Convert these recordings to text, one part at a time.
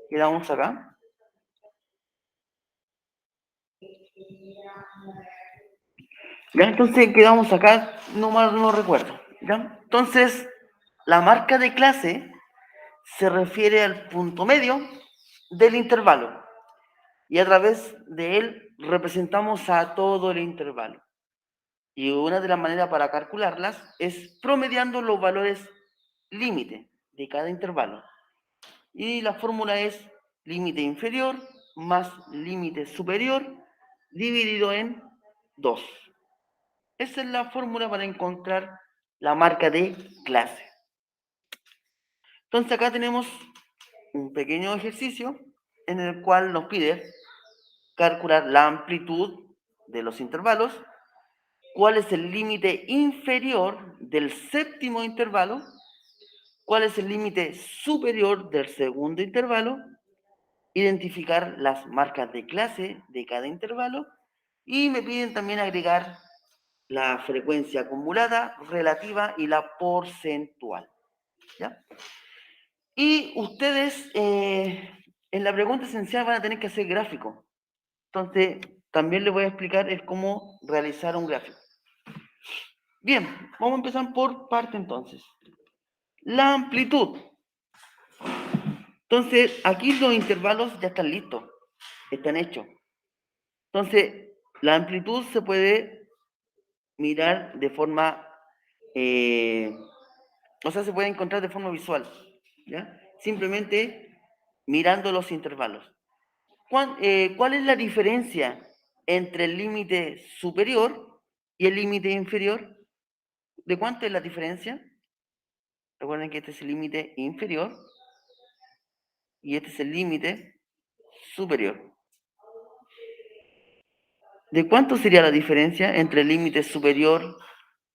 Quedamos acá. ¿Ya? Entonces quedamos acá, no mal no recuerdo. ¿Ya? Entonces, la marca de clase se refiere al punto medio del intervalo y a través de él representamos a todo el intervalo. Y una de las maneras para calcularlas es promediando los valores límite de cada intervalo. Y la fórmula es límite inferior más límite superior dividido en 2. Esa es la fórmula para encontrar la marca de clase. Entonces acá tenemos un pequeño ejercicio en el cual nos pide calcular la amplitud de los intervalos, cuál es el límite inferior del séptimo intervalo, cuál es el límite superior del segundo intervalo, identificar las marcas de clase de cada intervalo y me piden también agregar la frecuencia acumulada, relativa y la porcentual. ¿Ya? Y ustedes en la pregunta esencial van a tener que hacer gráfico. Entonces, también les voy a explicar el cómo realizar un gráfico. Bien, vamos a empezar por parte entonces. La amplitud. Entonces, aquí los intervalos ya están listos, están hechos. Entonces, la amplitud se puede mirar de forma, o sea, se puede encontrar de forma visual, ¿ya? Simplemente mirando los intervalos. ¿Cuál es la diferencia entre el límite superior y el límite inferior? ¿De cuánto es la diferencia? Recuerden que este es el límite inferior y este es el límite superior. ¿De cuánto sería la diferencia entre el límite superior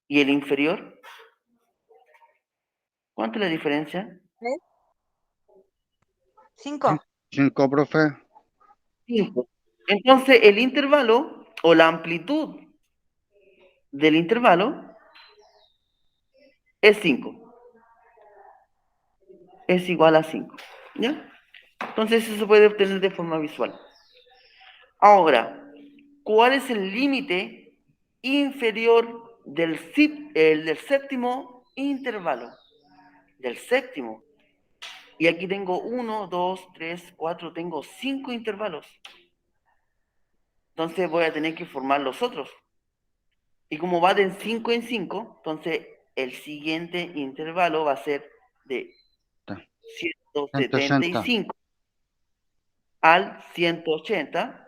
y el inferior? ¿Cuánto es la diferencia? 5. 5, profe. 5. Entonces, el intervalo o la amplitud del intervalo es 5. Es igual a 5. ¿Ya? Entonces, eso se puede obtener de forma visual. Ahora, ¿cuál es el límite inferior del séptimo intervalo? Del séptimo. Y aquí tengo 1, 2, 3, 4, tengo 5 intervalos. Entonces voy a tener que formar los otros. Y como va de 5 en 5, entonces el siguiente intervalo va a ser de 180. 175 al 180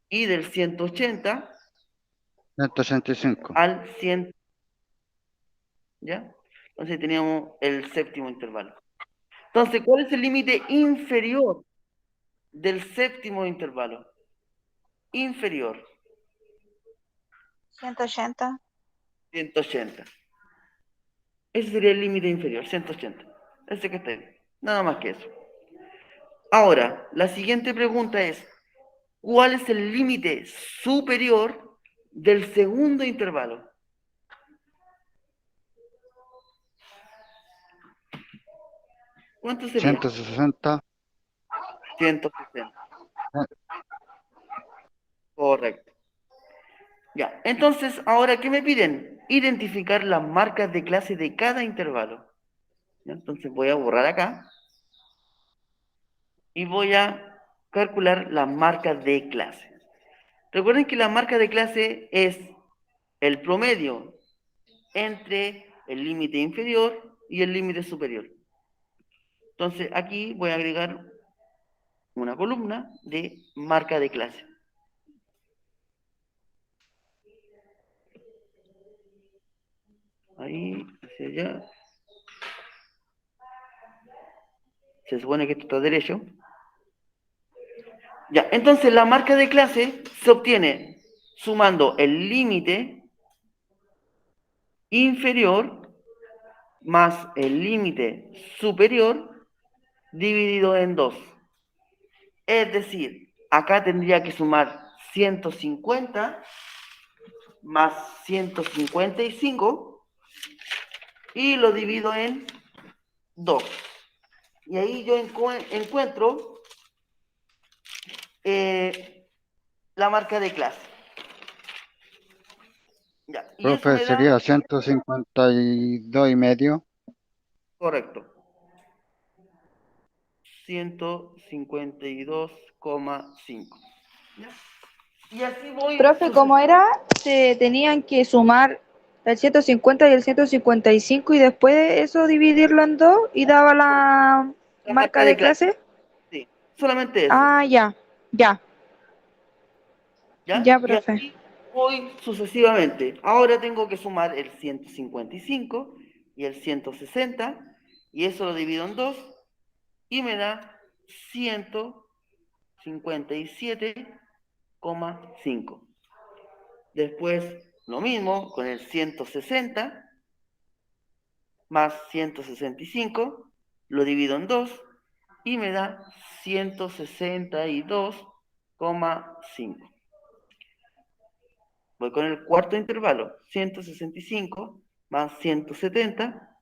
y del 180 185. al 100. ¿Ya? Entonces teníamos el séptimo intervalo. Entonces, ¿cuál es el límite inferior del séptimo intervalo? Inferior. 180. 180. Ese sería el límite inferior, 180. Ese que está ahí. Nada más que eso. Ahora, la siguiente pregunta es, ¿cuál es el límite superior del segundo intervalo? ¿Cuánto sería? 160. 160. Correcto. Ya, entonces, ahora, ¿qué me piden? Identificar las marcas de clase de cada intervalo. ¿Ya? Entonces voy a borrar acá y voy a calcular las marcas de clase. Recuerden que la marca de clase es el promedio entre el límite inferior y el límite superior. Entonces aquí voy a agregar una columna de marca de clase. Ahí, hacia allá. Se supone que esto está derecho. Ya, entonces la marca de clase se obtiene sumando el límite inferior más el límite superior dividido en 2. Es decir, acá tendría que sumar 150 más 155 y lo divido en 2. Y ahí yo encuentro la marca de clase. Ya, y eso Profe, me da, sería 152 y medio. correcto, 152,5. ¿Ya? Y así voy Profe, ¿cómo era? Se tenían que sumar el 150 y el 155 y después de eso dividirlo en dos y daba la la marca marca de de clase. clase. Sí, solamente eso. Ah, ya, ya, ¿Ya? ya, Y profe. así voy sucesivamente. Ahora tengo que sumar el 155 y el 160, y eso lo divido en dos, y me da 157,5. Después, lo mismo con el 160 más 165, lo divido en dos, y me da 162,5. Voy con el cuarto intervalo, 165 más 170,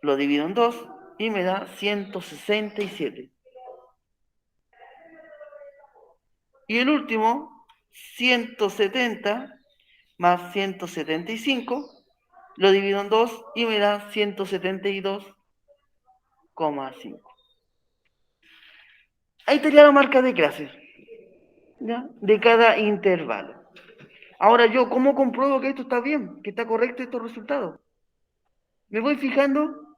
lo divido en dos y me da 167. Y el último, 170 más 175, lo divido en dos y me da 172,5. Ahí estaría la marca de clase, ¿ya? De cada intervalo. Ahora yo, ¿cómo compruebo que esto está bien, que está correcto estos resultados? Me voy fijando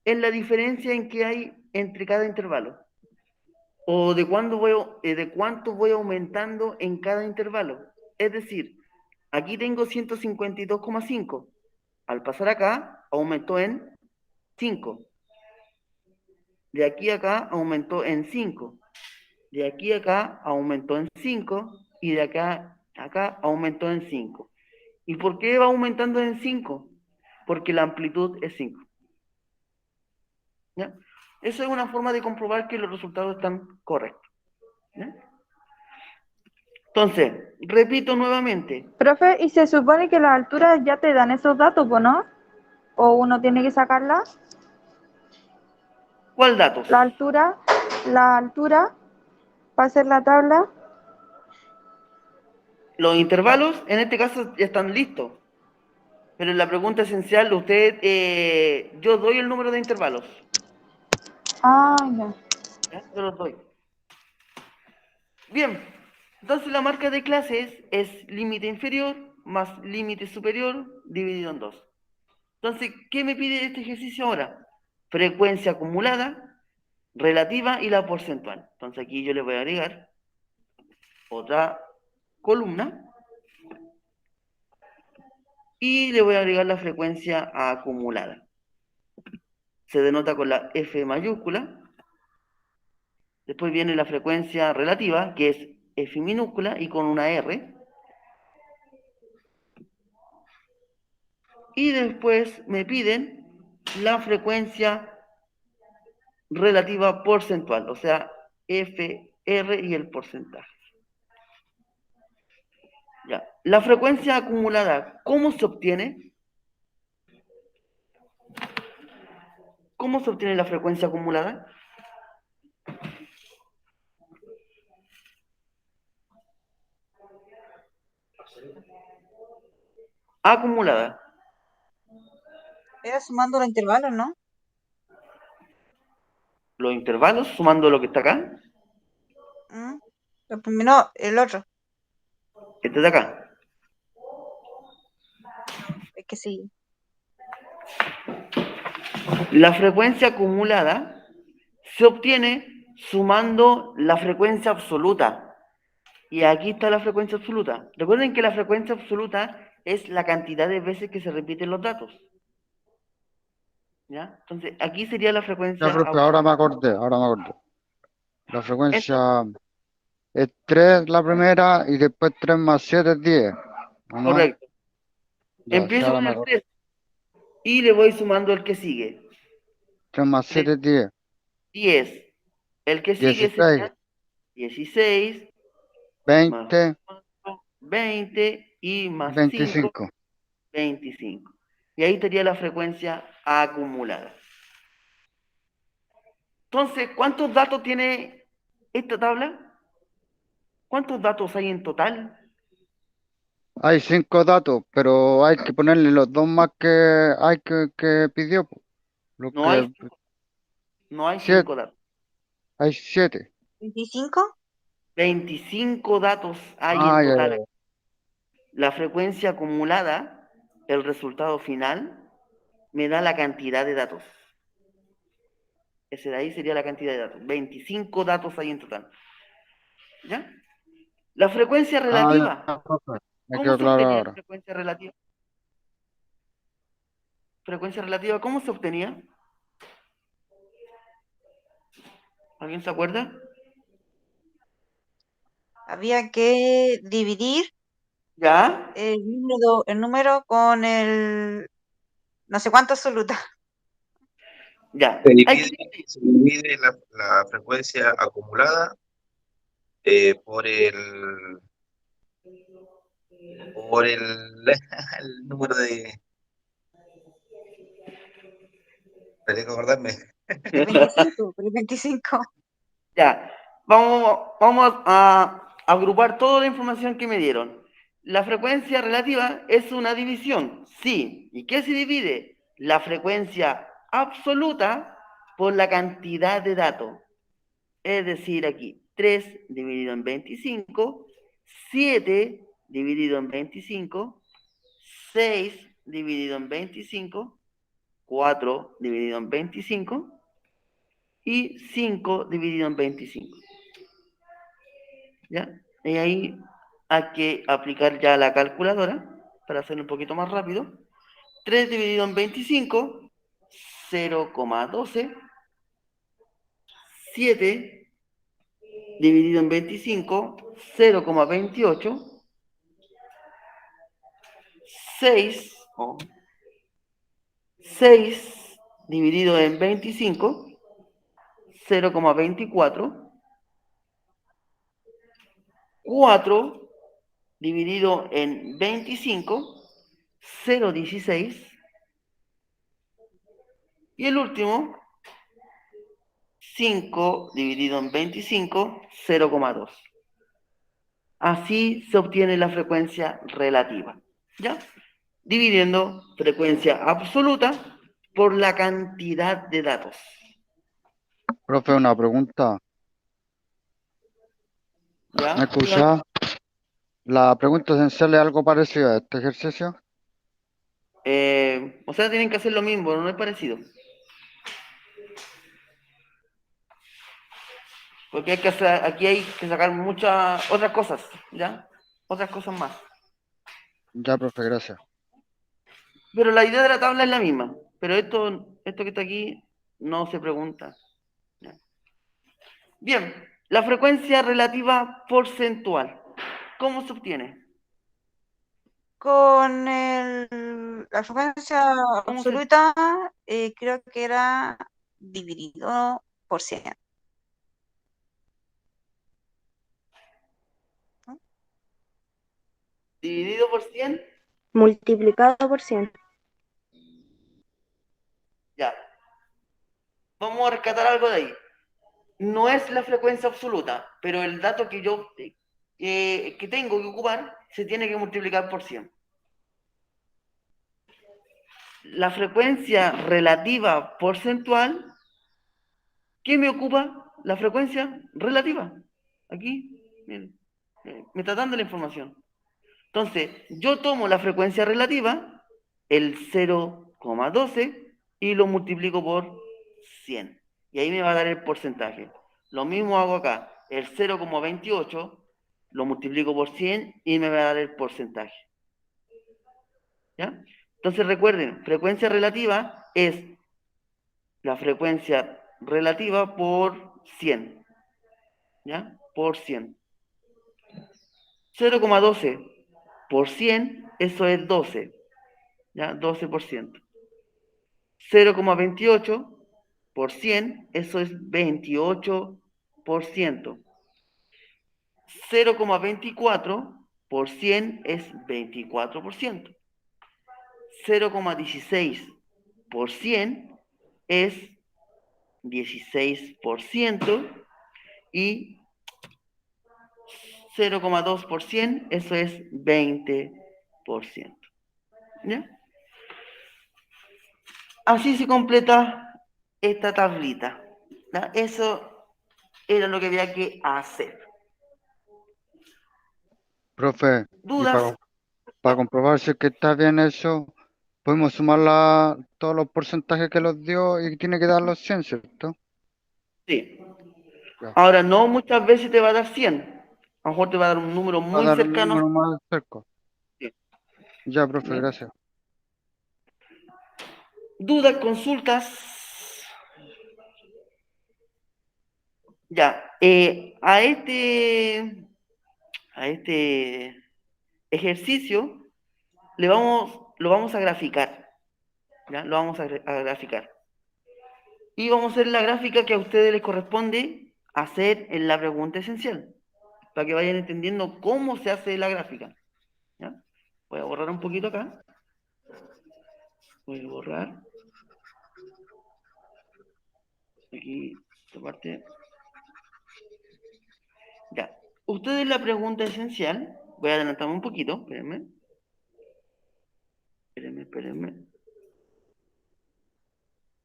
en la diferencia en que hay entre cada intervalo, o de cuánto voy aumentando en cada intervalo. Es decir, aquí tengo 152,5. Al pasar acá, aumentó en 5. De aquí a acá, aumentó en 5. De aquí a acá, aumentó en 5. Y de acá a acá, aumentó en 5. ¿Y por qué va aumentando en 5? Porque la amplitud es 5. ¿Ya? Eso es una forma de comprobar que los resultados están correctos. ¿Ya? Entonces, repito nuevamente, Profe, ¿y se supone que las alturas ya te dan esos datos, pues, no? ¿O uno tiene que sacarlas? ¿cuál datos? La altura, para hacer la tabla. Los intervalos, en este caso, ya están listos. Pero en la pregunta esencial, yo doy el número de intervalos. Ah, ya. ¿Ya? Yo los doy. Bien, entonces la marca de clases es límite inferior más límite superior dividido en dos. Entonces, ¿qué me pide este ejercicio ahora? Frecuencia acumulada, relativa y la porcentual. Entonces aquí yo le voy a agregar otra columna y le voy a agregar la frecuencia acumulada. Se denota con la F mayúscula. Después viene la frecuencia relativa, que es F minúscula y con una R. Y después me piden la frecuencia relativa porcentual, o sea, FR y el porcentaje. Ya. La frecuencia acumulada, ¿cómo se obtiene? ¿Cómo se obtiene la frecuencia acumulada? Acumulada. Era sumando los intervalos, ¿no? Los intervalos, sumando lo que está acá, ¿Mm? No, el otro. este de acá. Es que sí. La frecuencia acumulada se obtiene sumando la frecuencia absoluta. Y aquí está la frecuencia absoluta. Recuerden que la frecuencia absoluta es la cantidad de veces que se repiten los datos. ¿Ya? Entonces, aquí sería la frecuencia Ya, profe, absoluta. ahora me acordé. La frecuencia es 3 la primera y después 3 más 7 es 10. ¿O no? Correcto. Ya, sí, Empiezo ahora con me el acordé. 3 y le voy sumando el que sigue. 3 más 7 es 10. 10. El que sigue 16, sería 16 más 20, 4, 20 y más 5, 25. 25. Y ahí estaría la frecuencia acumulada. Entonces, ¿cuántos datos tiene esta tabla? ¿Cuántos datos hay en total? Hay 5 datos, pero hay que ponerle los 2 más que pidió, po. Los No hay, que no hay 7, 5 datos. hay 7. 25. 25 datos hay en Ah, ya, total. ya. La frecuencia acumulada, el resultado final, me da la cantidad de datos. Ese de ahí sería la cantidad de datos. 25 datos hay en total. ¿Ya? La frecuencia Ah, relativa. ya, profe. Me ¿Cómo quedó se claro obtenía la ahora. frecuencia relativa? Frecuencia relativa, ¿cómo se obtenía? ¿Alguien se acuerda? Había que dividir ¿Ya? el número con el no sé cuánto absoluta. Ya. Se Hay divide, que dividir. se divide la frecuencia acumulada eh, por el, por el número de... Tenía que acordarme. El 25, el 25. Ya. Vamos a agrupar toda la información que me dieron. La frecuencia relativa es una división, sí. ¿Y qué se divide? La frecuencia absoluta por la cantidad de datos. Es decir, aquí 3 dividido en 25, 7 dividido en 25, 6 dividido en 25, 4 dividido en 25 y 5 dividido en 25. ¿Ya? Y ahí hay que aplicar ya la calculadora para hacerlo un poquito más rápido. 3 dividido en 25, 0,12. 7 dividido en 25, 0,28. 6, 6 dividido en 25, 0,24. 4 dividido en 25, 0,16. Y el último, 5 dividido en 25, 0,2. Así se obtiene la frecuencia relativa, ¿ya? Dividiendo frecuencia absoluta por la cantidad de datos. Profe, una pregunta. ¿Me ¿Ya? Dígame. escucha? La pregunta esencial es algo parecido a este ejercicio. O sea, tienen que hacer lo mismo, no es parecido. Porque aquí hay que sacar muchas otras cosas, ¿ya? Otras cosas más. Ya, profe, gracias. Pero la idea de la tabla es la misma. Pero esto que está aquí no se pregunta. ¿Ya? Bien, la frecuencia relativa porcentual. ¿Cómo se obtiene? Con la frecuencia ¿Cómo se absoluta, creo que era dividido por 100. ¿No? dividido por 100? Multiplicado por 100. Ya. Vamos a rescatar algo de ahí. No es la frecuencia absoluta, pero el dato que yo que tengo que ocupar se tiene que multiplicar por 100. La frecuencia relativa porcentual, ¿qué me ocupa? La frecuencia relativa. Aquí, miren, me está dando la información. Entonces, yo tomo la frecuencia relativa, el 0,12, y lo multiplico por 100. Y ahí me va a dar el porcentaje. Lo mismo hago acá. El 0,28 lo multiplico por 100 y me va a dar el porcentaje. ¿Ya? Entonces recuerden, frecuencia relativa es la frecuencia relativa por 100. ¿Ya? Por 100. 0,12 por 100, eso es 12. ¿Ya? 12%. 0,28 por 100, eso es 28%. 0,24 por 100 es 24%. 0,16 por 100 es 16%, y 0,2%, eso es 20%. ¿Ya? Así se completa esta tablita. ¿Ya? Eso era lo que había que hacer. Profe, y ¿Dudas? para comprobar si es que está bien eso, podemos sumar todos los porcentajes que los dio y tiene que dar los 100, ¿cierto? Sí. Ya. Ahora, no muchas veces te va a dar 100. A lo mejor te va a dar un número Va a muy dar un cercano. número más cerca. Sí. Ya, profe, ¿Ya? gracias. ¿Dudas, consultas? Ya. A este ejercicio lo vamos a graficar. ¿Ya? Lo vamos a graficar. Y vamos a hacer la gráfica que a ustedes les corresponde hacer en la pregunta esencial, para que vayan entendiendo cómo se hace la gráfica. ¿Ya? Voy a borrar un poquito acá. Voy a borrar. Aquí, esta parte. Ya. Ustedes la pregunta esencial, voy a adelantarme un poquito, espérenme. Espérenme.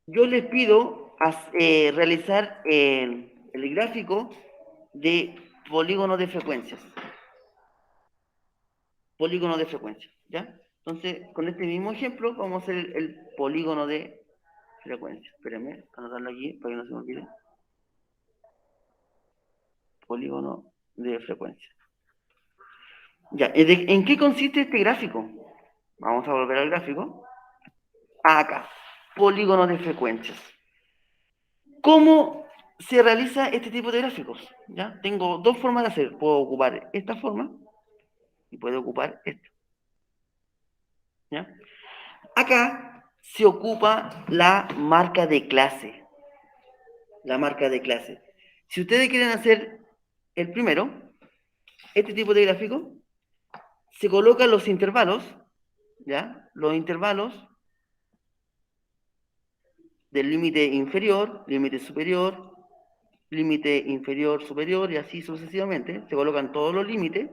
Yo les pido realizar el gráfico de polígono de frecuencias. Polígono de frecuencias, ¿ya? Entonces, con este mismo ejemplo, vamos a hacer el polígono de frecuencias. Espérenme, anotarlo aquí para que no se me olvide. Polígono de frecuencias. Ya, ¿en qué consiste este gráfico? Vamos a volver al gráfico. Acá, polígono de frecuencias. ¿Cómo se realiza este tipo de gráficos? ¿Ya? Tengo dos formas de hacer. Puedo ocupar esta forma y puedo ocupar esta. ¿Ya? Acá se ocupa la marca de clase. La marca de clase. Si ustedes quieren hacer el primero, este tipo de gráfico, se colocan los intervalos, ¿ya? Los intervalos del límite inferior, límite superior, límite inferior, superior, y así sucesivamente. Se colocan todos los límites.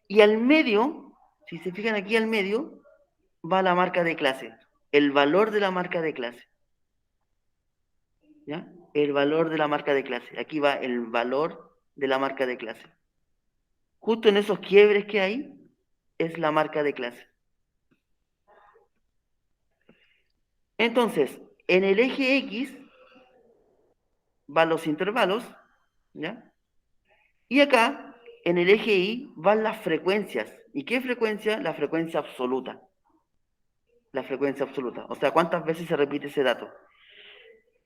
Y al medio, si se fijan aquí al medio, va la marca de clase, el valor de la marca de clase. ¿Ya? El valor de la marca de clase. Aquí va el valor de la marca de clase. Justo en esos quiebres que hay, es la marca de clase. Entonces, en el eje X van los intervalos, ¿ya? Y acá, en el eje Y, van las frecuencias. ¿Y qué frecuencia? La frecuencia absoluta. La frecuencia absoluta. O sea, ¿cuántas veces se repite ese dato?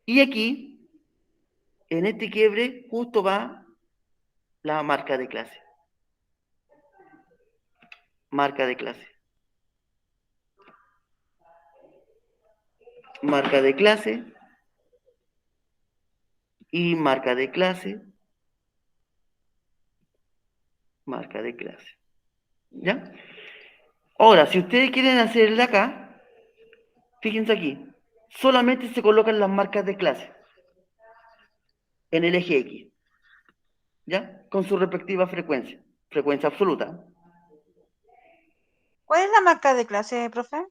Y aquí, en este quiebre, justo va la marca de clase. Marca de clase. Marca de clase. Y marca de clase. Marca de clase. ¿Ya? Ahora, si ustedes quieren hacerle acá, fíjense aquí. Solamente se colocan las marcas de clase en el eje X. ¿Ya? Con su respectiva frecuencia. Frecuencia absoluta. ¿Cuál es la marca de clase, profe?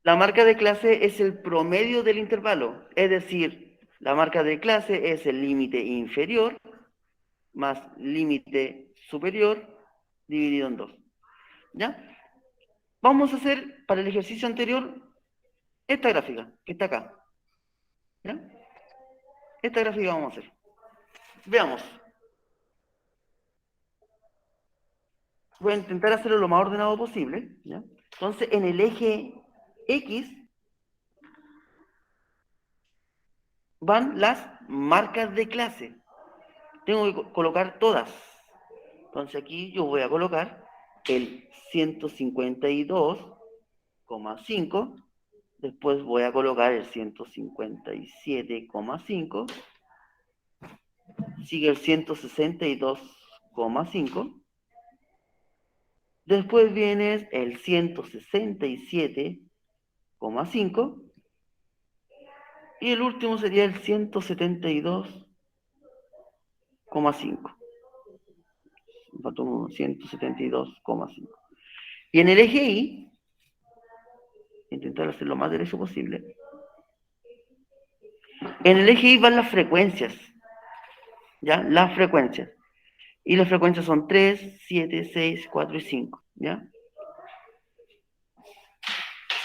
La marca de clase es el promedio del intervalo, es decir, la marca de clase es el límite inferior más límite superior dividido en 2. ¿Ya? Vamos a hacer para el ejercicio anterior esta gráfica que está acá. ¿Ya? Esta gráfica vamos a hacer. Veamos. Voy a intentar hacerlo lo más ordenado posible. ¿Ya? Entonces, en el eje X van las marcas de clase. Tengo que colocar todas. Entonces aquí yo voy a colocar el 152,5. Después voy a colocar el 157,5. Sigue el 162,5. Después viene el 167,5. Y el último sería el 172,5. Faltó uno, 172,5. Y en el eje Y, intentar hacer lo más derecho posible. En el eje Y van las frecuencias. ¿Ya? Las frecuencias. Y las frecuencias son 3, 7, 6, 4 y 5. ¿Ya?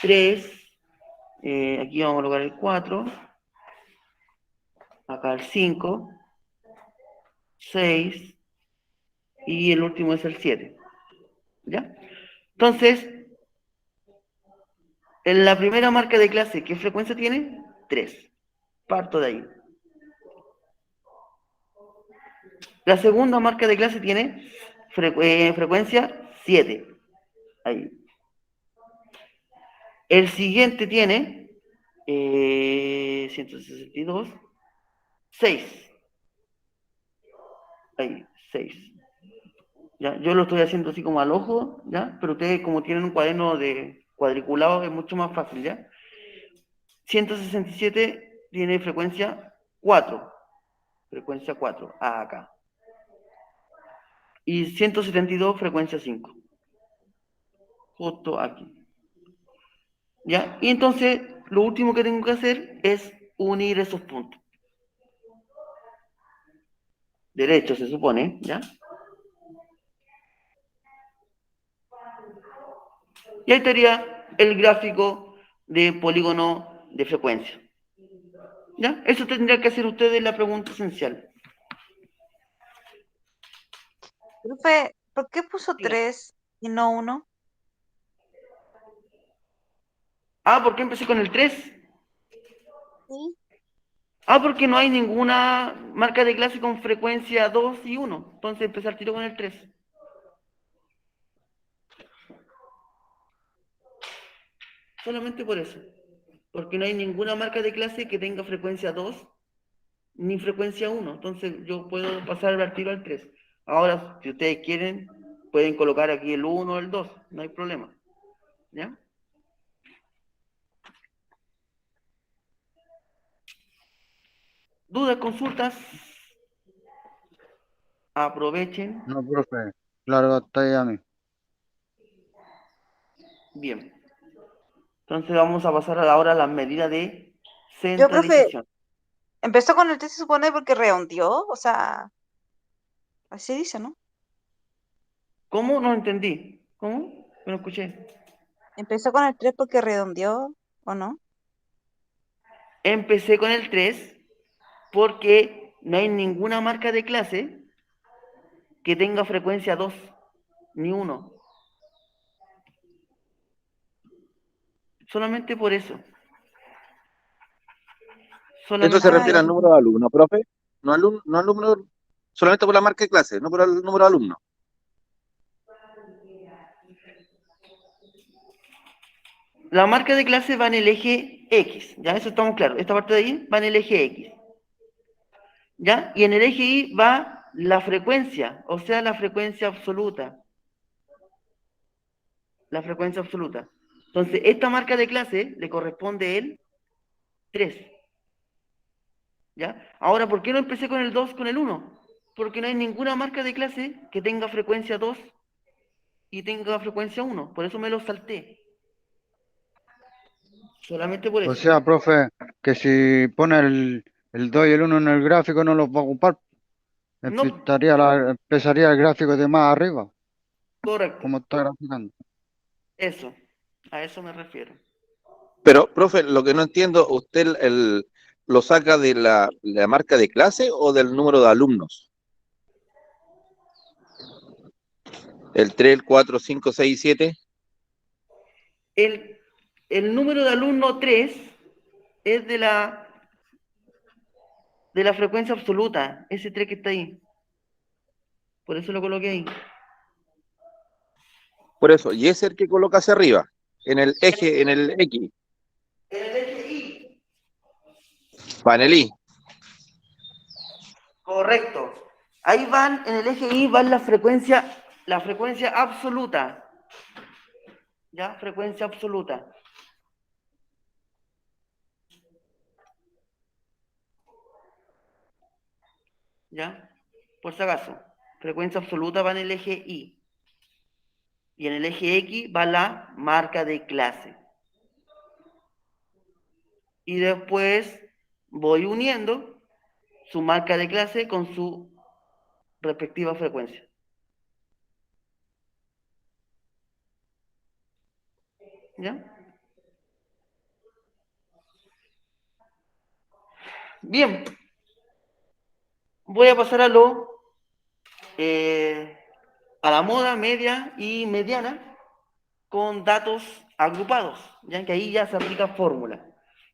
3, aquí vamos a colocar el 4, acá el 5, 6 y el último es el 7. ¿Ya? Entonces, en la primera marca de clase, ¿qué frecuencia tiene? 3. Parto de ahí. La segunda marca de clase tiene frecuencia 7. Ahí. El siguiente tiene 162, 6. Ahí, 6. ¿Ya? Yo lo estoy haciendo así como al ojo, ¿ya? Pero ustedes como tienen un cuaderno de cuadriculado es mucho más fácil, ¿ya? 167 tiene frecuencia 4. Frecuencia 4, acá. Y 172 frecuencia 5. Justo aquí. ¿Ya? Y entonces, lo último que tengo que hacer es unir esos puntos. Derecho, se supone, ¿ya? Y ahí estaría el gráfico de polígono de frecuencia. ¿Ya? Eso tendría que hacer ustedes la pregunta esencial. Profe, ¿por qué puso Diga. 3 y no 1? Ah, ¿por qué empecé con el 3? Sí. Ah, porque no hay ninguna marca de clase con frecuencia 2 y 1. Entonces empecé al tiro con el 3. Solamente por eso. Porque no hay ninguna marca de clase que tenga frecuencia 2 ni frecuencia 1. Entonces yo puedo pasar al tiro al 3. Ahora, si ustedes quieren, pueden colocar aquí el 1 o el 2. No hay problema. ¿Ya? ¿Dudas, consultas? Aprovechen. No, profe, claro, hasta ahí a mí. Bien. Entonces vamos a pasar ahora a las medidas de Yo, profe, centralización. empezó con el 3 se supone porque redondeó, o sea, así dice, ¿no? ¿Cómo? No entendí. ¿Cómo? No escuché. Empezó con el 3 porque redondeó, ¿o no? Empecé con el 3 porque no hay ninguna marca de clase que tenga frecuencia 2 ni 1. Solamente por eso. Esto se Solamente por Ah, refiere ya. al eso. número de alumnos, profe. No alumno, solamente por la marca de clase, no por el número de alumnos. La marca de clase va en el eje X. Ya, eso estamos claros. Esta parte de ahí va en el eje X. ¿Ya? Y en el eje Y va la frecuencia, o sea, la frecuencia absoluta. La frecuencia absoluta. Entonces, esta marca de clase le corresponde el 3. ¿Ya? Ahora, ¿por qué no empecé con el 2 con el 1? Porque no hay ninguna marca de clase que tenga frecuencia 2 y tenga frecuencia 1. Por eso me lo salté. Solamente por O eso. sea, profe, que si pone el 2 y el 1 en el gráfico no los va a ocupar. No, Empezaría el gráfico de más arriba, correcto. como está graficando. Eso. A eso me refiero. Pero, profe, lo que no entiendo, ¿usted lo saca de la marca de clase o del número de alumnos? El 3, el 4, 5, 6 y 7. El, el número de alumno 3 es de la frecuencia absoluta. Ese 3 que está ahí. Por eso lo coloqué ahí. Por eso, y es el que coloca hacia arriba, en el eje, en el X, En el eje Y. panel I. Correcto. Ahí van, en el eje Y van la frecuencia absoluta. ¿Ya? Frecuencia absoluta. ¿ya? Por si acaso, frecuencia absoluta va en el eje Y. Y en el eje X va la marca de clase. Y después voy uniendo su marca de clase con su respectiva frecuencia. ¿Ya? Bien. Voy a pasar a la moda media y mediana con datos agrupados, ya que ahí ya se aplica fórmula.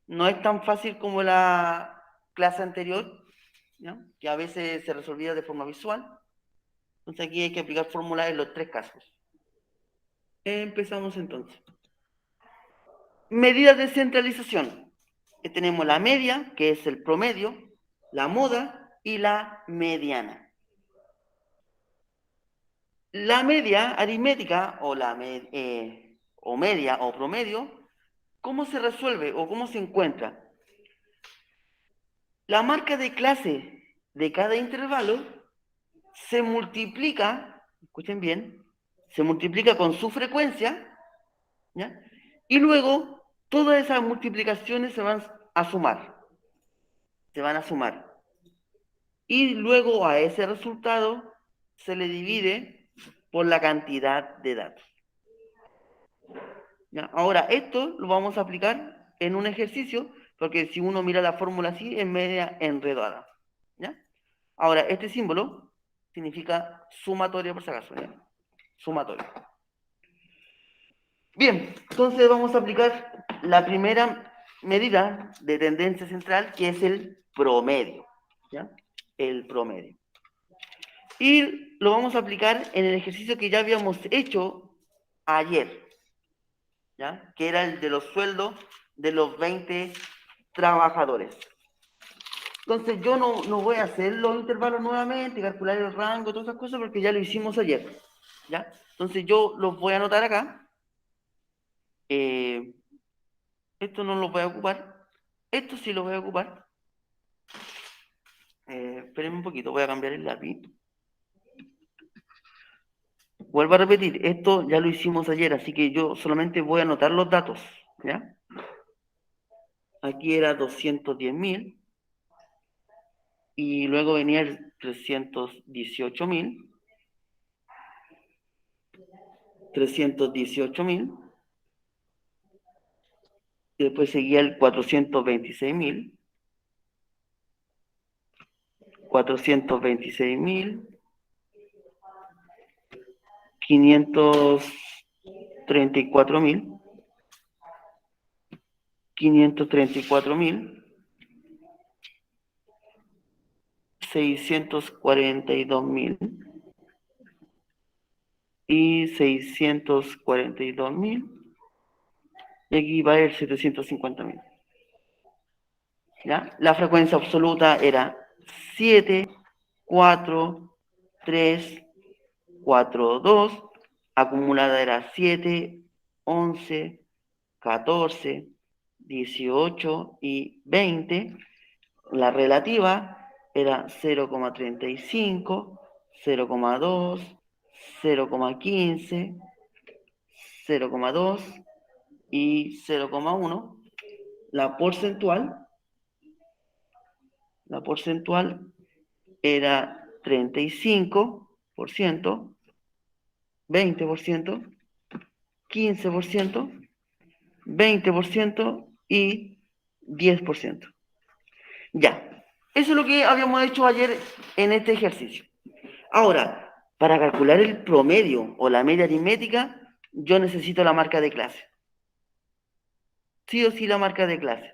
No es tan fácil como la clase anterior, ¿ya? Que a veces se resolvía de forma visual. Entonces aquí hay que aplicar fórmula en los tres casos. Empezamos entonces. Medidas de centralización. Tenemos la media, que es el promedio, la moda y la mediana. La media aritmética o media o promedio, ¿cómo se resuelve o cómo se encuentra? La marca de clase de cada intervalo se multiplica, escuchen bien, se multiplica con su frecuencia, ¿ya? Y luego todas esas multiplicaciones se van a sumar. Se van a sumar. Y luego a ese resultado se le divide por la cantidad de datos. ¿Ya? Ahora, esto lo vamos a aplicar en un ejercicio, porque si uno mira la fórmula así, es media enredada. ¿Ya? Ahora, este símbolo significa sumatoria, por si acaso. ¿Ya? Sumatoria. Bien, entonces vamos a aplicar la primera medida de tendencia central, que es el promedio. ¿Ya? El promedio. Y lo vamos a aplicar en el ejercicio que ya habíamos hecho ayer, ¿ya? Que era el de los sueldos de los 20 trabajadores. Entonces yo no voy a hacer los intervalos nuevamente, calcular el rango, todas esas cosas, porque ya lo hicimos ayer, ¿ya? Entonces yo los voy a anotar acá. Esto no lo voy a ocupar. Esto sí lo voy a ocupar. Espérenme un poquito, voy a cambiar el lápiz. Vuelvo a repetir, esto ya lo hicimos ayer, así que yo solamente voy a anotar los datos, ¿ya? Aquí era 210.000 y luego venía el 318.000, 318.000, y después seguía el 426.000, 426.000, 534.000, 534.000, 642.000 y 642.000, y aquí va el 750.000. ¿Ya? La frecuencia absoluta era 7, 4, 3, 4, 2, acumulada era 7, 11, 14, 18 y 20. La relativa era 0,35, 0,2, 0,15, 0,2 y 0,1. La porcentual era 35%, 20%, 15%, 20% y 10%. Ya, eso es lo que habíamos hecho ayer en este ejercicio. Ahora, para calcular el promedio o la media aritmética, yo necesito la marca de clase. Sí o sí la marca de clase.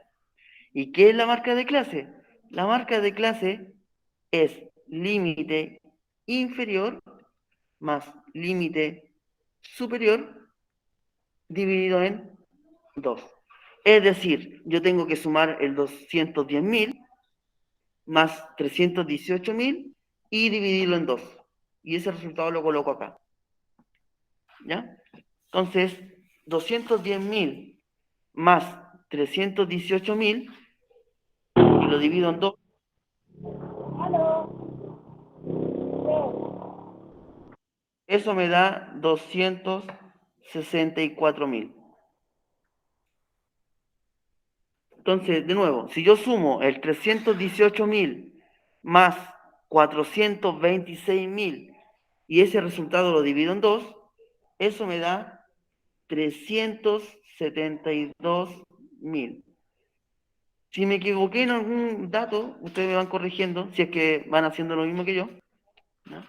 ¿Y qué es la marca de clase? La marca de clase es límite inferior más límite superior dividido en 2. Es decir, yo tengo que sumar el 210.000 más 318.000 y dividirlo en 2. Y ese resultado lo coloco acá. ¿Ya? Entonces, 210.000 más 318.000 y lo divido en 2. Eso me da 264.000. Entonces, de nuevo, si yo sumo el 318.000 más 426.000 y ese resultado lo divido en 2, eso me da 372.000. Si me equivoqué en algún dato, ustedes me van corrigiendo, si es que van haciendo lo mismo que yo, ¿no?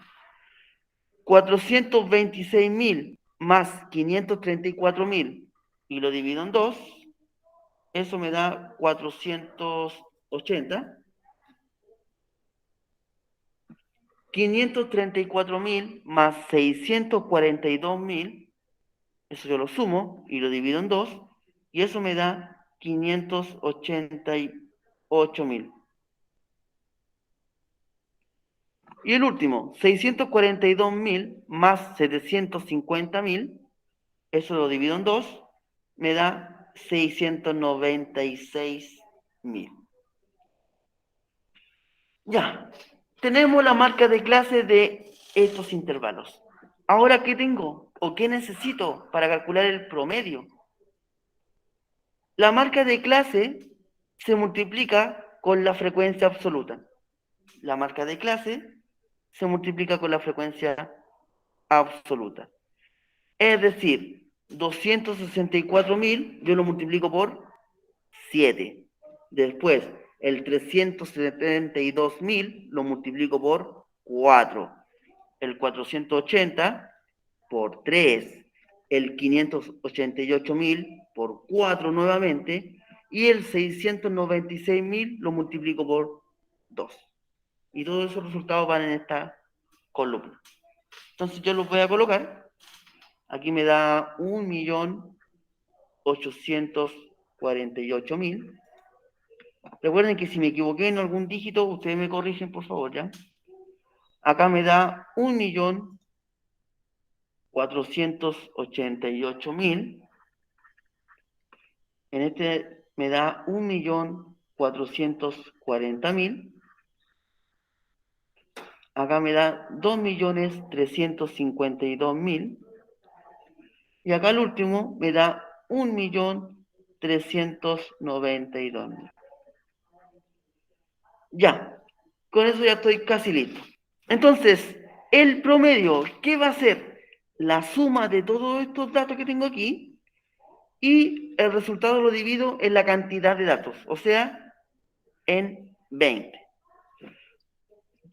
426.000 más 534.000 y lo divido en 2, eso me da 480. 534.000 más 642.000, eso yo lo sumo y lo divido en 2, y eso me da 588.000. Y el último, 642.000 más 750.000, eso lo divido en 2, me da 696.000. Ya, tenemos la marca de clase de estos intervalos. Ahora, ¿qué tengo o qué necesito para calcular el promedio? La marca de clase se multiplica con la frecuencia absoluta. La marca de clase se multiplica con la frecuencia absoluta. Es decir, 264.000 yo lo multiplico por 7. Después, el 372.000 lo multiplico por 4. El 480 por 3. El 588.000 por 4 nuevamente. Y el 696.000 lo multiplico por 2. Y todos esos resultados van en esta columna. Entonces yo los voy a colocar. Aquí me da 1.848.000. Recuerden que si me equivoqué en algún dígito, ustedes me corrigen, por favor, ¿ya? Acá me da 1.488.000. En este me da 1.440.000. Acá me da 2.352.000. Y acá el último me da 1.392.000. Ya, con eso ya estoy casi listo. Entonces, el promedio, ¿qué va a ser? La suma de todos estos datos que tengo aquí y el resultado lo divido en la cantidad de datos, o sea, en 20.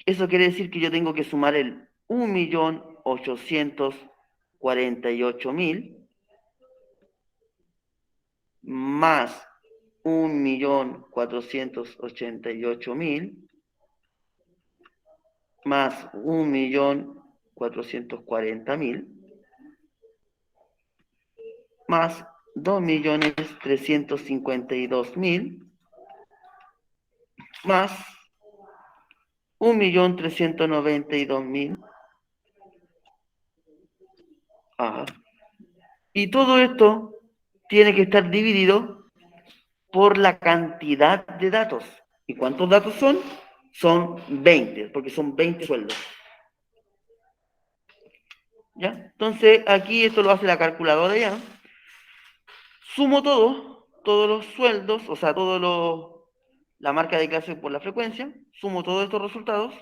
Eso quiere decir que yo tengo que sumar el 1.848.000 más 1.488.000 más 1.440.000 más 2.352.000 más 1.392.000. Y todo esto tiene que estar dividido por la cantidad de datos. ¿Y cuántos datos son? Son 20, porque son 20 sueldos. ¿Ya? Entonces, aquí esto lo hace la calculadora ya. Sumo todos los sueldos, o sea, la marca de clase por la frecuencia, sumo todos estos resultados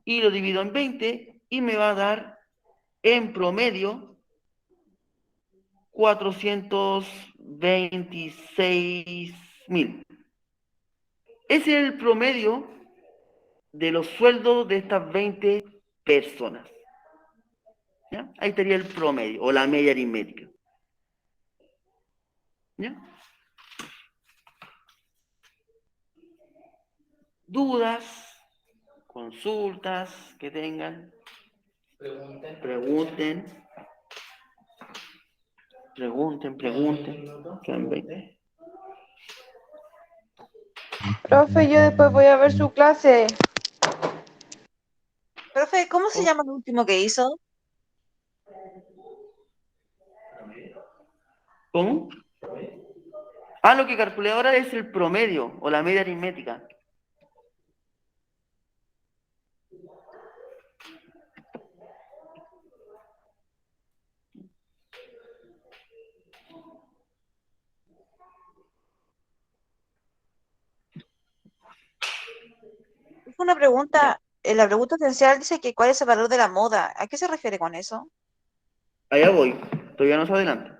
y lo divido en 20 y me va a dar en promedio 426.000. Ese es el promedio de los sueldos de estas 20 personas. ¿Ya? Ahí estaría el promedio o la media aritmética. ¿Ya? ¿Dudas? ¿Consultas que tengan? Pregunten. Quedan 20. Profe, yo después voy a ver su clase. Profe, ¿cómo se llama el último que hizo? ¿Cómo? Lo que calculé ahora es el promedio o la media aritmética. Es una Ya, pregunta, la pregunta esencial dice que cuál es el valor de la moda. ¿A qué se refiere con eso? allá voy, todavía no se adelante.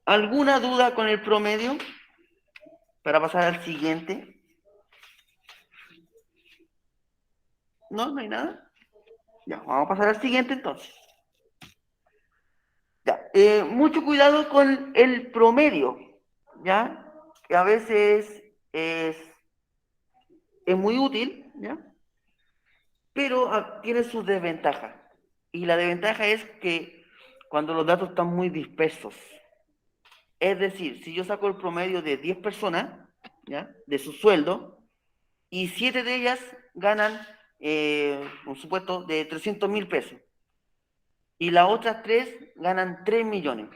¿Alguna duda con el promedio para pasar al siguiente? ¿No? ¿No hay nada? Ya, vamos a pasar al siguiente entonces. Ya, mucho cuidado con el promedio, ¿ya? Que a veces es muy útil, ¿ya? Pero tiene sus desventajas. Y la desventaja es que cuando los datos están muy dispersos, es decir, si yo saco el promedio de 10 personas, ¿ya? De su sueldo, y 7 de ellas ganan, por supuesto, de 300.000 pesos, y las otras 3 ganan 3 millones.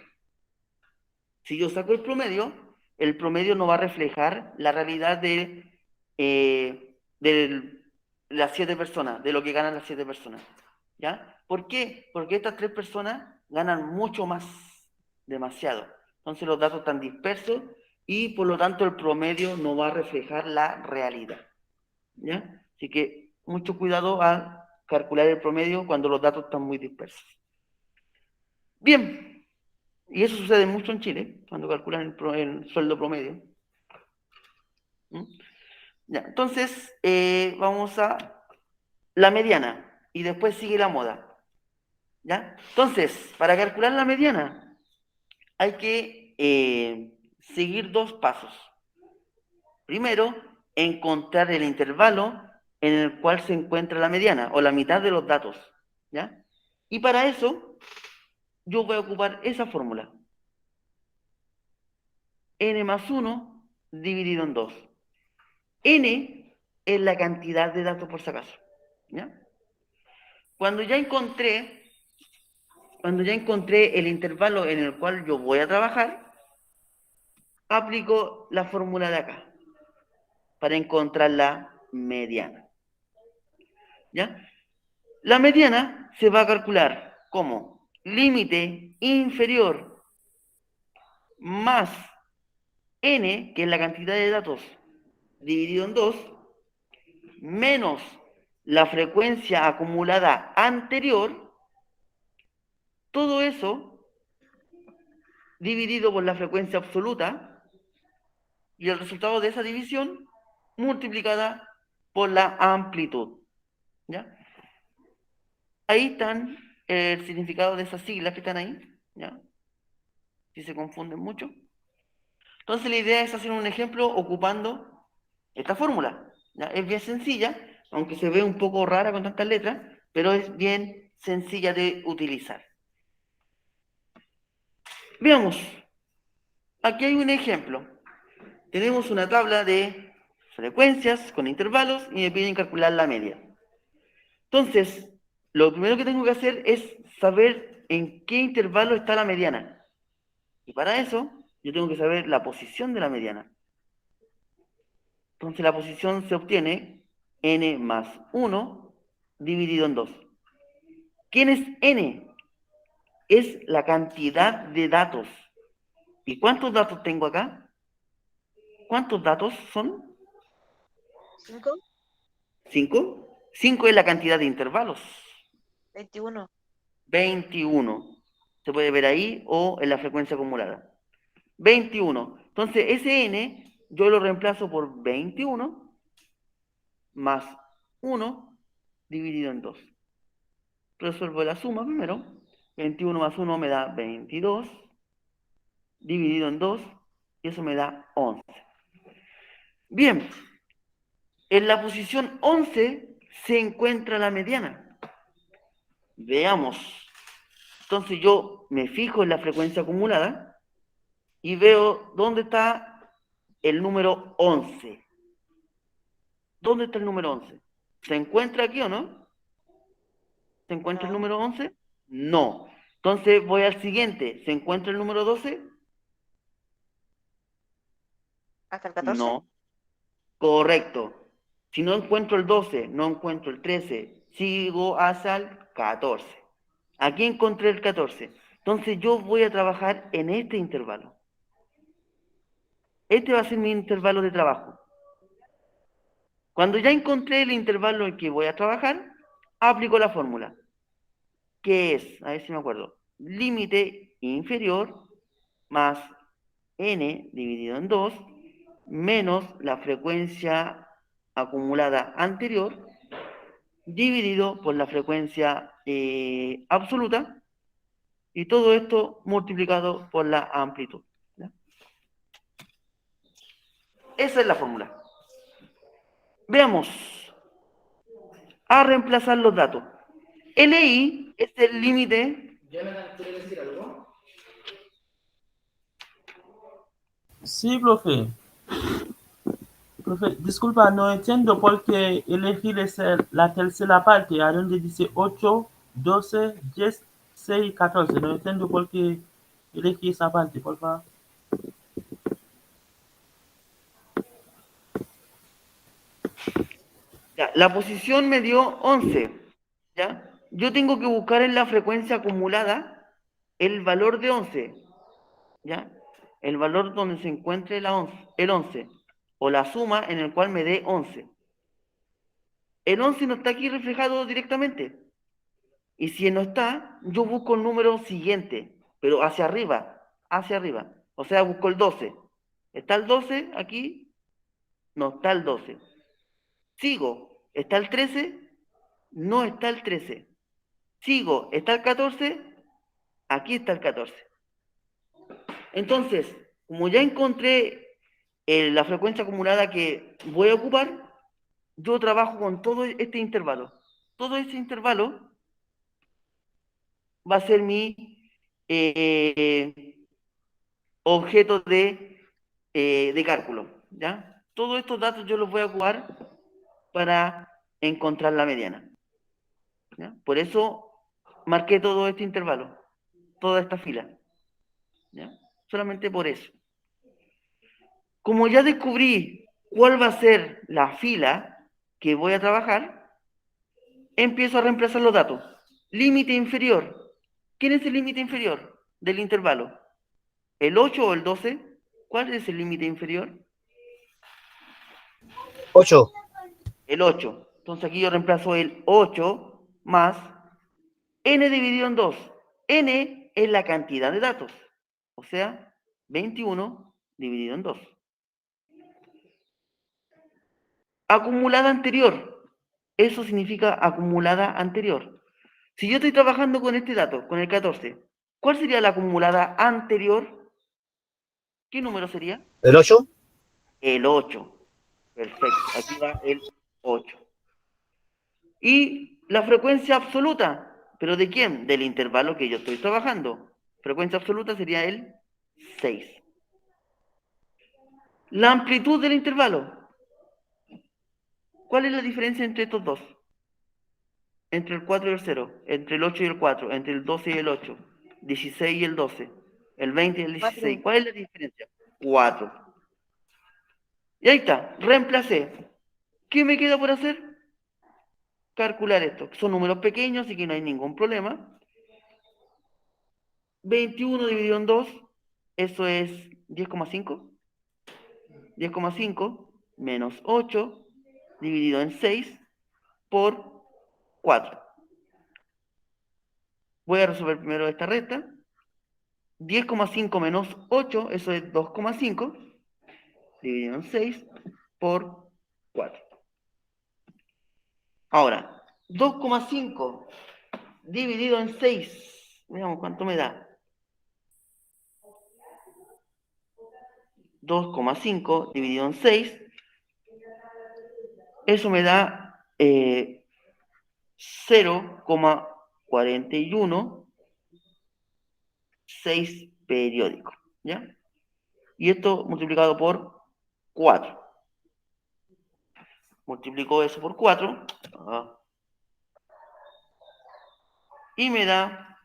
Si yo saco el promedio no va a reflejar la realidad de las 7 personas, de lo que ganan las 7 personas. ¿Ya? ¿Por qué? Porque estas 3 personas ganan mucho más, demasiado. Entonces los datos están dispersos y por lo tanto el promedio no va a reflejar la realidad. ¿Ya? Así que mucho cuidado a calcular el promedio cuando los datos están muy dispersos. Bien, y eso sucede mucho en Chile, cuando calculan el sueldo promedio. ¿Mm? Ya, entonces, vamos a la mediana y después sigue la moda. ¿Ya? Entonces, para calcular la mediana hay que seguir 2 pasos. Primero, encontrar el intervalo en el cual se encuentra la mediana o la mitad de los datos. ¿Ya? Y para eso, yo voy a ocupar esa fórmula. N más 1 dividido en 2. N es la cantidad de datos por si acaso. ¿Ya? Cuando ya encontré el intervalo en el cual yo voy a trabajar, aplico la fórmula de acá para encontrar la mediana. ¿Ya? La mediana se va a calcular como límite inferior más n, que es la cantidad de datos, dividido en 2, menos la frecuencia acumulada anterior, todo eso dividido por la frecuencia absoluta, y el resultado de esa división multiplicada por la amplitud. ¿Ya? Ahí están el significado de esas siglas que están ahí, ¿ya? Si se confunden mucho. Entonces la idea es hacer un ejemplo ocupando esta fórmula, ¿ya? Es bien sencilla, aunque se ve un poco rara con tantas letras, pero es bien sencilla de utilizar. Veamos, aquí hay un ejemplo. Tenemos una tabla de frecuencias con intervalos y me piden calcular la media. Entonces, lo primero que tengo que hacer es saber en qué intervalo está la mediana. Y para eso, yo tengo que saber la posición de la mediana. Entonces, la posición se obtiene n más 1 dividido en 2. ¿Quién es n? Es la cantidad de datos. ¿Y cuántos datos tengo acá? ¿Cuántos datos son? 5, 5. 5 es la cantidad de intervalos. 21. 21. Se puede ver ahí o en la frecuencia acumulada. 21. Entonces, ese n yo lo reemplazo por 21 más 1 dividido en 2. Resuelvo la suma primero. 21 más 1 me da 22 dividido en 2 y eso me da 11. Bien, en la posición 11 se encuentra la mediana. Veamos. Entonces yo me fijo en la frecuencia acumulada y veo dónde está el número 11. ¿Dónde está el número 11? ¿Se encuentra aquí o no? ¿Se encuentra el No. número 11? No. Entonces voy al siguiente. ¿Se encuentra el número 12? ¿Hasta el 14? No. Correcto. Si no encuentro el 12, no encuentro el 13, sigo hasta el 14. Aquí encontré el 14. Entonces yo voy a trabajar en este intervalo. Este va a ser mi intervalo de trabajo. Cuando ya encontré el intervalo en que voy a trabajar, aplico la fórmula, que es, a ver si me acuerdo, límite inferior más n dividido en 2 menos la frecuencia acumulada anterior dividido por la frecuencia absoluta, y todo esto multiplicado por la amplitud. ¿Ya? Esa es la fórmula. Veamos. A reemplazar los datos. LI es el límite. ¿Quieres decir algo? Sí, profe. Profe, disculpa, no entiendo por qué elegir la tercera parte, a donde dice 8, 12, 10, 6, 14. No entiendo por qué elegí esa parte, por favor. Ya, la posición me dio 11. ¿Ya? Yo tengo que buscar en la frecuencia acumulada el valor de 11. ¿Ya? El valor donde se encuentre el 11. O la suma en el cual me dé 11. El 11 no está aquí reflejado directamente. Y si no está, yo busco el número siguiente, pero hacia arriba, hacia arriba. O sea, busco el 12. ¿Está el 12 aquí? No está el 12. Sigo, ¿está el 13? No está el 13. Sigo, ¿está el 14? Aquí está el 14. Entonces, como ya encontré la frecuencia acumulada que voy a ocupar, yo trabajo con todo este intervalo. Todo este intervalo va a ser mi objeto de cálculo, ¿ya? Todos estos datos yo los voy a ocupar para encontrar la mediana, ¿ya? Por eso marqué todo este intervalo, toda esta fila, ¿ya? Solamente por eso. Como ya descubrí cuál va a ser la fila que voy a trabajar, empiezo a reemplazar los datos. Límite inferior. ¿Quién es el límite inferior del intervalo? ¿El 8 o el 12? ¿Cuál es el límite inferior? 8. El 8. Entonces aquí yo reemplazo el 8 más n dividido en 2. N es la cantidad de datos. O sea, 21 dividido en 2. Acumulada anterior. Eso significa acumulada anterior. Si yo estoy trabajando con este dato, con el 14, ¿cuál sería la acumulada anterior? ¿Qué número sería? ¿El 8? El 8. Perfecto. Aquí va el 8. Y la frecuencia absoluta. ¿Pero de quién? Del intervalo que yo estoy trabajando. Frecuencia absoluta sería el 6. La amplitud del intervalo. ¿Cuál es la diferencia entre estos dos? Entre el 4 y el 0, entre el 8 y el 4, entre el 12 y el 8, 16 y el 12, el 20 y el 16. ¿Cuál es la diferencia? 4. Y ahí está, reemplacé. ¿Qué me queda por hacer? Calcular esto. Son números pequeños, así que no hay ningún problema. 21 dividido en 2, eso es 10,5. 10,5 menos 8 dividido en 6 por 4. Voy a resolver primero esta recta. 10,5 menos 8, eso es 2,5, dividido en 6 por 4. Ahora, 2,5 dividido en 6, veamos cuánto me da. 2,5 dividido en 6, eso me da 0,416 periódicos, ¿ya? Y esto multiplicado por 4. Multiplico eso por 4 y me da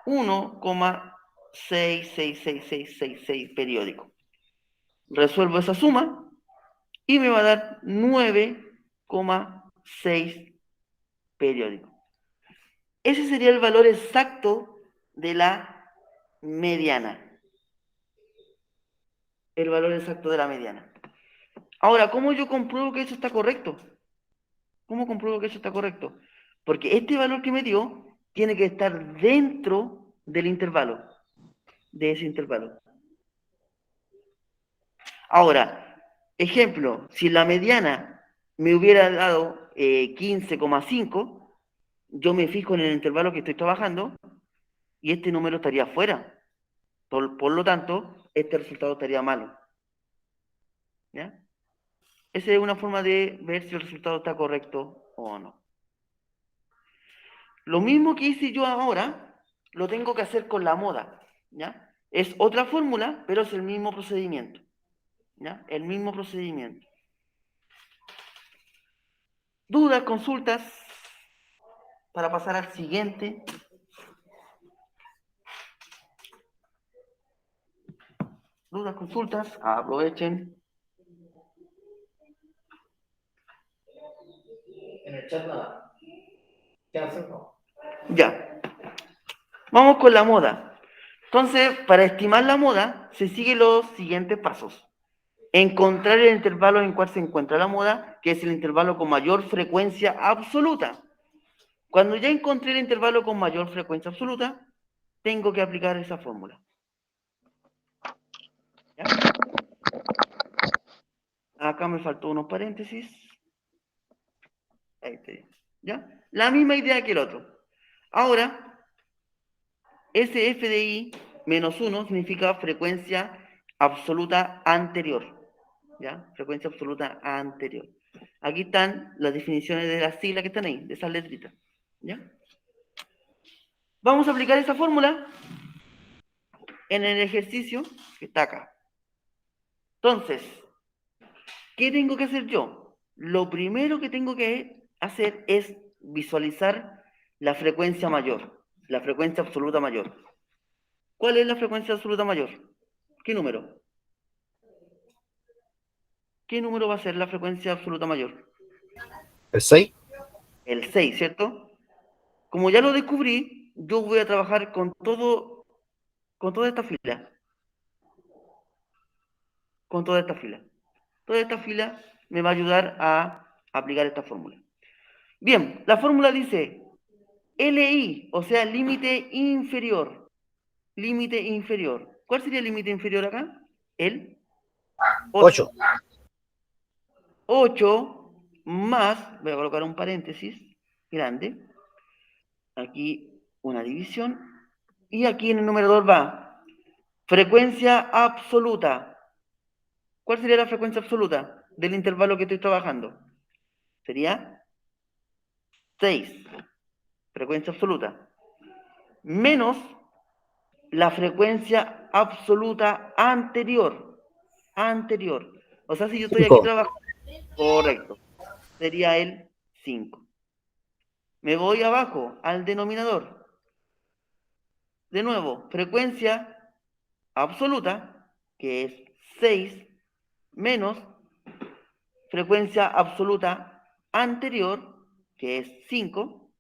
1,66666 periódico. Resuelvo esa suma y me va a dar 9,6 periódico. Ese sería el valor exacto de la mediana. El valor exacto de la mediana. Ahora, ¿cómo yo compruebo que eso está correcto? ¿Cómo compruebo que eso está correcto? Porque este valor que me dio tiene que estar dentro del intervalo, de ese intervalo. Ahora, ejemplo, si la mediana me hubiera dado 15,5, yo me fijo en el intervalo que estoy trabajando y este número estaría fuera. Por lo tanto, este resultado estaría malo. ¿Ya? Esa es una forma de ver si el resultado está correcto o no. Lo mismo que hice yo ahora, lo tengo que hacer con la moda. ¿Ya? Es otra fórmula, pero es el mismo procedimiento. ¿Ya? El mismo procedimiento. ¿Dudas, consultas? Para pasar al siguiente. ¿Dudas, consultas? Aprovechen. En el chat nada. ¿Qué hacemos? Ya. Vamos con la moda. Entonces, para estimar la moda, se siguen los siguientes pasos. Encontrar el intervalo en el cual se encuentra la moda, que es el intervalo con mayor frecuencia absoluta. Cuando ya encontré el intervalo con mayor frecuencia absoluta, tengo que aplicar esa fórmula. ¿Ya? Acá me faltó unos paréntesis. Ahí está. ¿Ya? La misma idea que el otro. Ahora, ese f de i menos 1 significa frecuencia absoluta anterior. ¿Ya? Frecuencia absoluta anterior. Aquí están las definiciones de las siglas que están ahí, de esas letritas. ¿Ya? Vamos a aplicar esa fórmula en el ejercicio que está acá. Entonces, ¿qué tengo que hacer yo? Lo primero que tengo que hacer es visualizar la frecuencia mayor, la frecuencia absoluta mayor. ¿Cuál es la frecuencia absoluta mayor? ¿Qué número? ¿Qué número va a ser la frecuencia absoluta mayor? ¿El 6? El 6, ¿cierto? Como ya lo descubrí, yo voy a trabajar con toda esta fila. Con toda esta fila. Toda esta fila me va a ayudar a aplicar esta fórmula. Bien, la fórmula dice LI, o sea, límite inferior. Límite inferior. ¿Cuál sería el límite inferior acá? El 8. 8. 8 más, voy a colocar un paréntesis grande, aquí una división, y aquí en el numerador va frecuencia absoluta. ¿Cuál sería la frecuencia absoluta del intervalo que estoy trabajando? Sería 6, frecuencia absoluta, menos la frecuencia absoluta anterior. Anterior. O sea, si yo estoy aquí 5. trabajando, correcto, sería el 5. Me voy abajo al denominador. De nuevo, frecuencia absoluta, que es 6, menos frecuencia absoluta anterior, que es 5,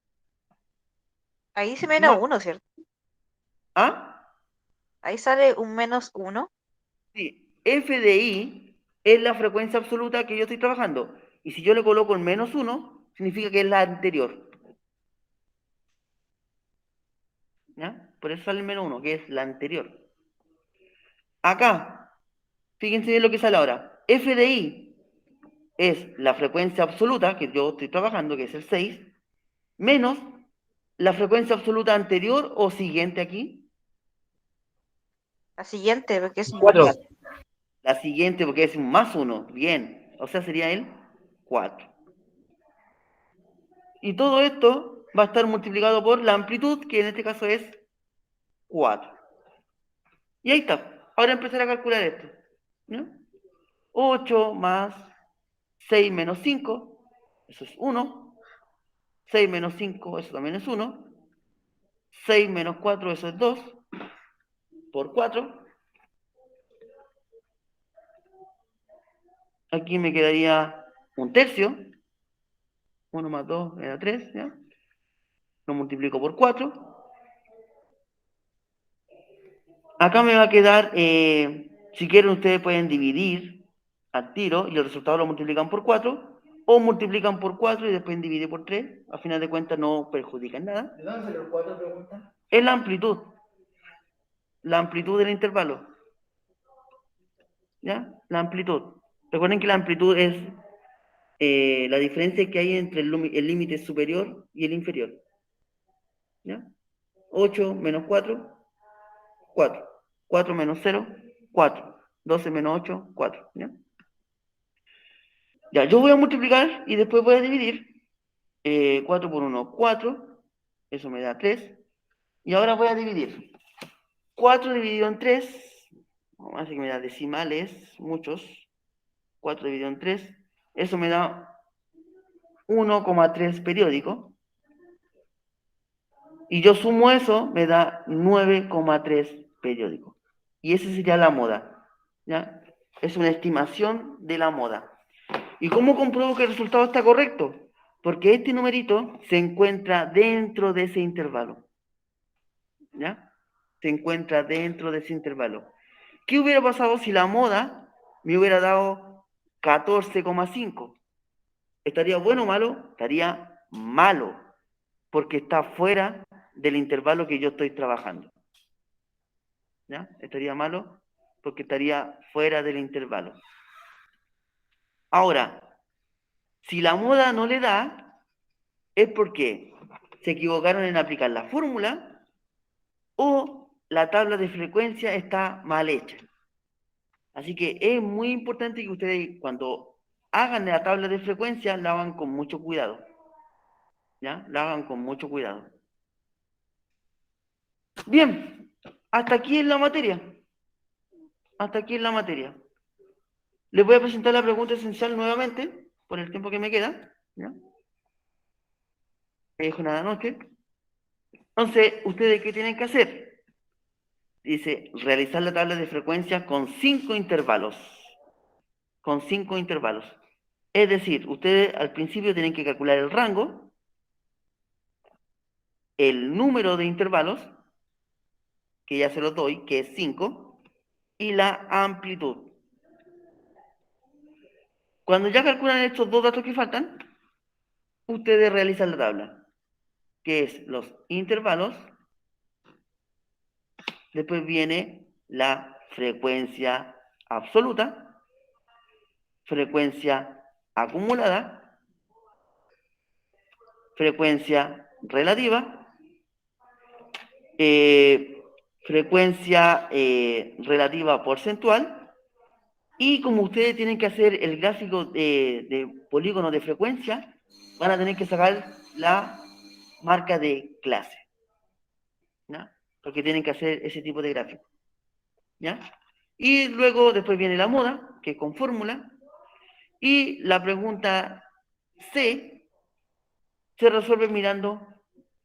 Ahí dice menos más... 1, ¿cierto? ¿Ah? Ahí sale un menos 1. Sí, f de i es la frecuencia absoluta que yo estoy trabajando. Y si yo le coloco el menos 1, significa que es la anterior. ¿Ya? Por eso sale el menos 1, que es la anterior. Acá, fíjense bien lo que sale ahora. F de i es la frecuencia absoluta que yo estoy trabajando, que es el 6, menos la frecuencia absoluta anterior o siguiente aquí. La siguiente, porque es un 4. La, más. la siguiente, porque es un más 1. Bien. O sea, sería el 4. Y todo esto va a estar multiplicado por la amplitud, que en este caso es 4. Y ahí está. Ahora empezar a calcular esto. ¿No? 8 más 6 menos 5, eso es 1. 6 menos 5, eso también es 1. 6 menos 4, eso es 2. Por 4. Aquí me quedaría un tercio. 1 más 2 me da 3. ¿Ya? Lo multiplico por 4. Acá me va a quedar, si quieren ustedes pueden dividir al tiro y el resultado lo multiplican por 4, o multiplican por 4 y después divide por 3, a final de cuentas no perjudican nada. ¿De dónde salió el 4, pregunta? Es la amplitud del intervalo. ¿Ya? La amplitud. Recuerden que la amplitud es la diferencia que hay entre el límite superior y el inferior. ¿Ya? 8 menos 4, 4. 4 menos 0, 4. 12 menos 8, 4. ¿Ya? Ya, yo voy a multiplicar y después voy a dividir. 4 por 1, 4. Eso me da 3. Y ahora voy a dividir. 4 dividido en 3. Así que me da decimales, muchos. 4 dividido en 3. Eso me da 1,3 periódico. Y yo sumo eso, me da 9,3 periódico. Y esa sería la moda. ¿Ya? Es una estimación de la moda. ¿Y cómo compruebo que el resultado está correcto? Porque este numerito se encuentra dentro de ese intervalo. ¿Ya? Se encuentra dentro de ese intervalo. ¿Qué hubiera pasado si la moda me hubiera dado 14,5? ¿Estaría bueno o malo? Estaría malo, porque está fuera del intervalo que yo estoy trabajando. ¿Ya? Estaría malo porque estaría fuera del intervalo. Ahora, si la moda no le da, es porque se equivocaron en aplicar la fórmula o la tabla de frecuencia está mal hecha. Así que es muy importante que ustedes, cuando hagan la tabla de frecuencia, la hagan con mucho cuidado. ¿Ya? La hagan con mucho cuidado. Bien, hasta aquí en la materia. Hasta aquí en la materia. Les voy a presentar la pregunta esencial nuevamente, por el tiempo que me queda. ¿Ya? Es jornada noche. Entonces, ¿ustedes qué tienen que hacer? Dice, realizar la tabla de frecuencia con 5 intervalos. Con 5 intervalos. Es decir, ustedes al principio tienen que calcular el rango, el número de intervalos, que ya se los doy, que es 5, y la amplitud. Cuando ya calculan estos dos datos que faltan, ustedes realizan la tabla, que es los intervalos, después viene la frecuencia absoluta, frecuencia acumulada, frecuencia relativa, frecuencia relativa porcentual, y como ustedes tienen que hacer el gráfico de polígono de frecuencia, van a tener que sacar la marca de clase, ¿ya? Porque tienen que hacer ese tipo de gráfico, ¿ya? Y luego después viene la moda, que es con fórmula, y la pregunta C se resuelve mirando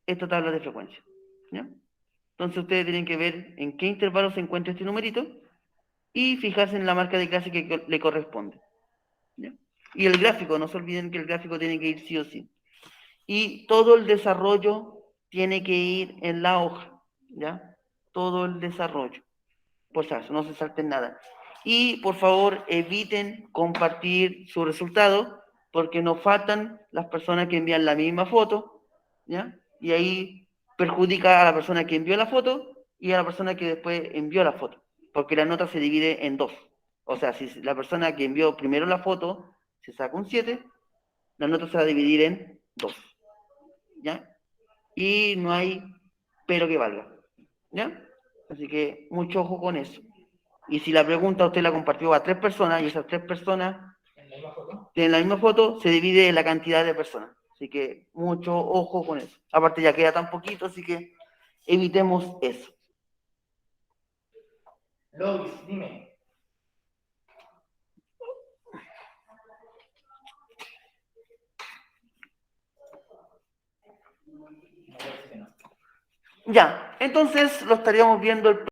esta tabla de frecuencia, ¿ya? Entonces ustedes tienen que ver en qué intervalo se encuentra este numerito y fijarse en la marca de clase que le corresponde, ¿ya? Y el gráfico, no se olviden que el gráfico tiene que ir sí o sí. Y todo el desarrollo tiene que ir en la hoja, ¿ya? Todo el desarrollo. Por si acaso, no se salten nada. Y por favor, eviten compartir su resultado, porque nos faltan las personas que envían la misma foto, ¿ya? Y ahí perjudica a la persona que envió la foto y a la persona que después envió la foto, porque la nota se divide en dos. O sea, si la persona que envió primero la foto se saca un 7, la nota se va a dividir en 2, ¿ya? Y no hay pero que valga, ¿ya? Así que mucho ojo con eso. Y si la pregunta usted la compartió a 3 personas y esas 3 personas ¿En la misma foto? tienen la misma foto, se divide la cantidad de personas. Así que mucho ojo con eso. Aparte ya queda tan poquito, así que evitemos eso. Lois, dime. Me parece que no. Ya, entonces lo estaríamos viendo el